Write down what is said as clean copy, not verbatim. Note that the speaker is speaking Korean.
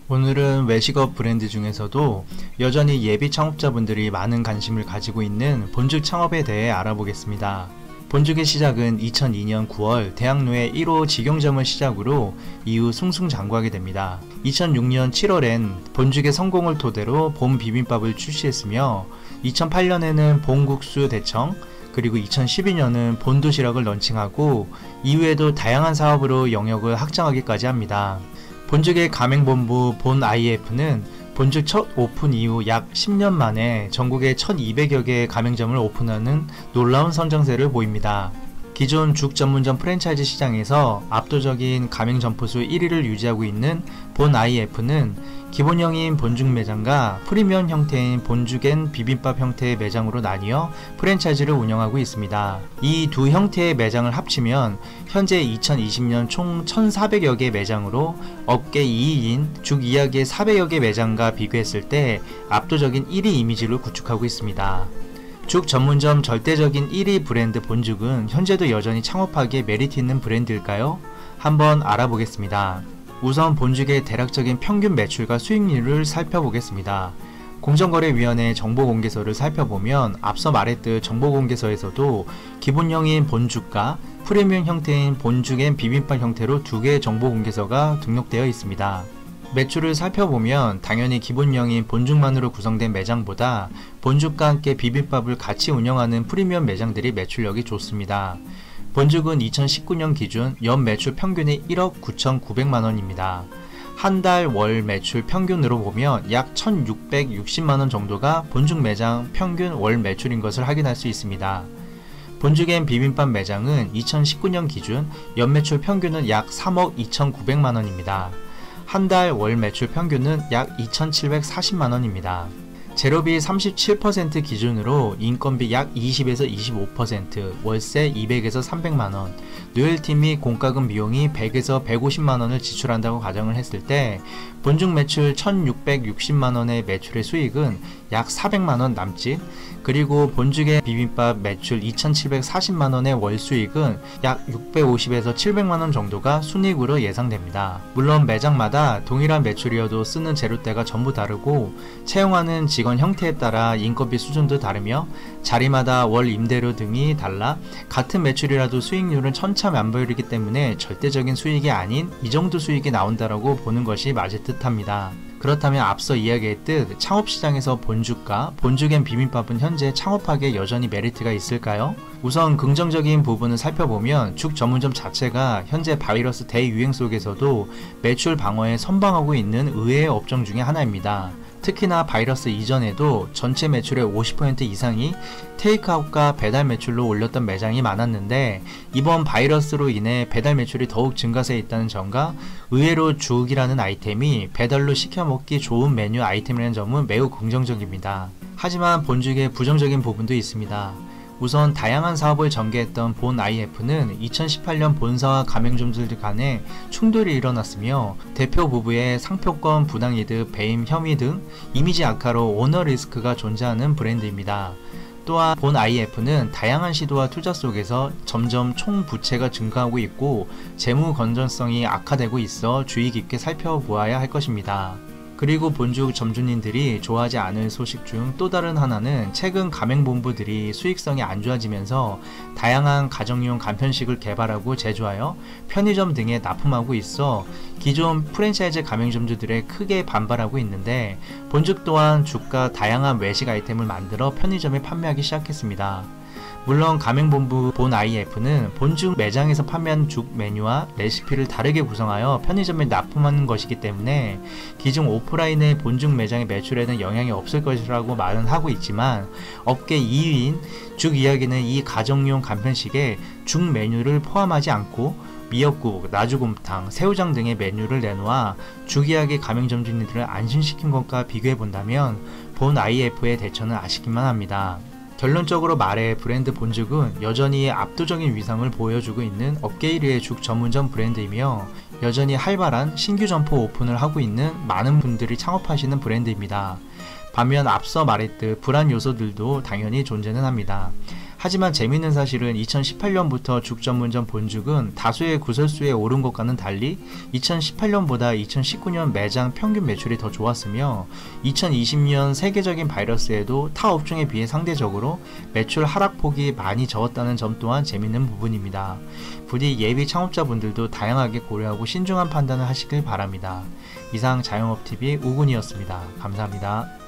오늘은 외식업 브랜드 중에서도 여전히 예비 창업자분들이 많은 관심을 가지고 있는 본죽 창업에 대해 알아보겠습니다. 본죽의 시작은 2002년 9월 대학로의 1호 직영점을 시작으로 이후 승승장구하게 됩니다. 2006년 7월엔 본죽의 성공을 토대로 본 비빔밥을 출시했으며 2008년에는 본국수 대청, 그리고 2012년은 본도시락을 런칭하고 이후에도 다양한 사업으로 영역을 확장하기까지 합니다. 본죽의 가맹본부 본 IF는 본죽 첫 오픈 이후 약 10년 만에 전국에 1200여 개의 가맹점을 오픈하는 놀라운 성장세를 보입니다. 기존 죽 전문점 프랜차이즈 시장에서 압도적인 가맹 점포수 1위를 유지하고 있는 본 IF는 기본형인 본죽 매장과 프리미엄 형태인 본죽 앤 비빔밥 형태의 매장으로 나뉘어 프랜차이즈를 운영하고 있습니다. 이 두 형태의 매장을 합치면 현재 2020년 총 1400여 개 매장으로 업계 2위인 죽 이야기의 400여 개 매장과 비교했을 때 압도적인 1위 이미지를 구축하고 있습니다. 죽 전문점 절대적인 1위 브랜드 본죽은 현재도 여전히 창업하기에 메리트 있는 브랜드일까요? 한번 알아보겠습니다. 우선 본죽의 대략적인 평균 매출과 수익률을 살펴보겠습니다. 공정거래위원회 정보공개서를 살펴보면 앞서 말했듯 정보공개서에서도 기본형인 본죽과 프리미엄 형태인 본죽 앤 비빔밥 형태로 두 개의 정보공개서가 등록되어 있습니다. 매출을 살펴보면 당연히 기본형인 본죽만으로 구성된 매장보다 본죽과 함께 비빔밥을 같이 운영하는 프리미엄 매장들이 매출력이 좋습니다. 본죽은 2019년 기준 연 매출 평균이 1억 9,900만원입니다. 한 달 월 매출 평균으로 보면 약 1,660만원 정도가 본죽 매장 평균 월 매출인 것을 확인할 수 있습니다. 본죽 앤 비빔밥 매장은 2019년 기준 연 매출 평균은 약 3억 2,900만원입니다. 한 달 월 매출 평균은 약 2,740만원입니다. 재료비 37% 기준으로 인건비 약 20에서 25%, 월세 200에서 300만원, 노열티 및 공과금 비용이 100에서 150만원을 지출한다고 가정을 했을 때 본죽 매출 1660만원의 매출의 수익은 약 400만원 남짓, 그리고 본죽의 비빔밥 매출 2740만원의 월 수익은 약 650에서 700만원 정도가 순이익으로 예상됩니다. 물론 매장마다 동일한 매출이어도 쓰는 재료대가 전부 다르고 채용하는 직원 형태에 따라 인건비 수준도 다르며 자리마다 월 임대료 등이 달라 같은 매출이라도 수익률은 천차만별이기 때문에 절대적인 수익이 아닌 이 정도 수익이 나온다라고 보는 것이 맞을 듯합니다. 그렇다면 앞서 이야기했듯 창업시장에서 본죽과 본죽 앤 비빔밥은 현재 창업하기에 여전히 메리트가 있을까요? 우선 긍정적인 부분을 살펴보면 죽 전문점 자체가 현재 바이러스 대유행 속에서도 매출 방어에 선방하고 있는 의외의 업종 중에 하나입니다. 특히나 바이러스 이전에도 전체 매출의 50% 이상이 테이크아웃과 배달 매출로 올렸던 매장이 많았는데 이번 바이러스로 인해 배달 매출이 더욱 증가세에 있다는 점과 의외로 죽이라는 아이템이 배달로 시켜먹기 좋은 메뉴 아이템이라는 점은 매우 긍정적입니다. 하지만 본죽의 부정적인 부분도 있습니다. 우선 다양한 사업을 전개했던 본 IF는 2018년 본사와 가맹점들 간에 충돌이 일어났으며 대표 부부의 상표권 부당이득, 배임 혐의 등 이미지 악화로 오너 리스크가 존재하는 브랜드입니다. 또한 본 IF는 다양한 시도와 투자 속에서 점점 총 부채가 증가하고 있고 재무 건전성이 악화되고 있어 주의 깊게 살펴보아야 할 것입니다. 그리고 본죽 점주님들이 좋아하지 않을 소식 중 또 다른 하나는 최근 가맹본부들이 수익성이 안 좋아지면서 다양한 가정용 간편식을 개발하고 제조하여 편의점 등에 납품하고 있어 기존 프랜차이즈 가맹점주들에 크게 반발하고 있는데 본죽 또한 죽과 다양한 외식 아이템을 만들어 편의점에 판매하기 시작했습니다. 물론 가맹본부 본 IF는 본죽 매장에서 판매한 죽 메뉴와 레시피를 다르게 구성하여 편의점에 납품하는 것이기 때문에 기존 오프라인의 본죽 매장의 매출에는 영향이 없을 것이라고 말은 하고 있지만 업계 2위인 죽 이야기는 이 가정용 간편식에 죽 메뉴를 포함하지 않고 미역국, 나주곰탕, 새우장 등의 메뉴를 내놓아 죽 이야기 가맹점주님들을 안심시킨 것과 비교해본다면 본 IF의 대처는 아쉽기만 합니다. 결론적으로 말해 브랜드 본죽은 여전히 압도적인 위상을 보여주고 있는 업계 1위의 죽 전문점 브랜드이며 여전히 활발한 신규 점포 오픈을 하고 있는 많은 분들이 창업하시는 브랜드입니다. 반면 앞서 말했듯 불안 요소들도 당연히 존재는 합니다. 하지만 재밌는 사실은 2018년부터 죽 전문점 본죽은 다수의 구설수에 오른 것과는 달리 2018년보다 2019년 매장 평균 매출이 더 좋았으며 2020년 세계적인 바이러스에도 타 업종에 비해 상대적으로 매출 하락폭이 많이 적었다는 점 또한 재밌는 부분입니다. 부디 예비 창업자분들도 다양하게 고려하고 신중한 판단을 하시길 바랍니다. 이상 자영업TV 우군이었습니다. 감사합니다.